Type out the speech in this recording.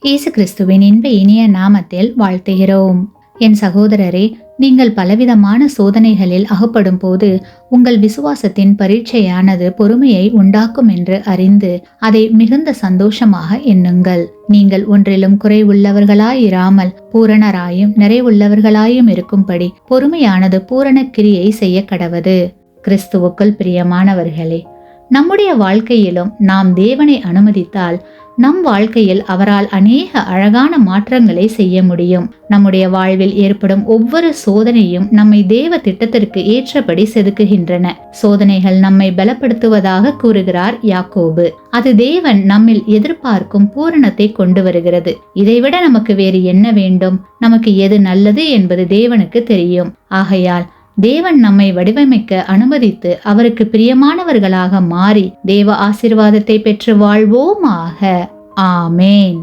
இயேசு கிறிஸ்துவின் இன்ப இனிய நாமத்தில் வாழ்த்துகிறோம். என் சகோதரரே, நீங்கள் பலவிதமான சோதனைகளில் அகப்படும் போது உங்கள் விசுவாசத்தின் பரீட்சையானது பொறுமையை உண்டாக்கும் என்று அறிந்து அதை மிகுந்த சந்தோஷமாக எண்ணுங்கள். நீங்கள் ஒன்றிலும் குறைவுள்ளவர்களாயிராமல் பூரணராயும் நிறைவுள்ளவர்களாயும் இருக்கும்படி பொறுமையானது பூரண கிரியை செய்ய கடவது. கிறிஸ்துவுக்குள் பிரியமானவர்களே, நம்முடைய வாழ்க்கையிலும் நாம் தேவனை அனுமதித்தால் நம் வாழ்க்கையில் அவரால் அநேக அழகான மாற்றங்களை செய்ய முடியும். நம்முடைய வாழ்வில் ஏற்படும் ஒவ்வொரு சோதனையும் நம்மை தேவ திட்டத்திற்கு ஏற்றபடி செதுக்குகின்றன. சோதனைகள் நம்மை பலப்படுத்துவதாக கூறுகிறார் யாக்கோபு. அது தேவன் நம்மில் எதிர்பார்க்கும் பூரணத்தை கொண்டு வருகிறது. இதைவிட நமக்கு வேறு என்ன வேண்டும்? நமக்கு எது நல்லது என்பது தேவனுக்கு தெரியும். ஆகையால் தேவன் நம்மை வடிவமைக்க அனுமதித்து அவருக்கு பிரியமானவர்களாக மாறி தேவ ஆசீர்வாதத்தை பெற்று வாழ்வோமாக. ஆமேன்.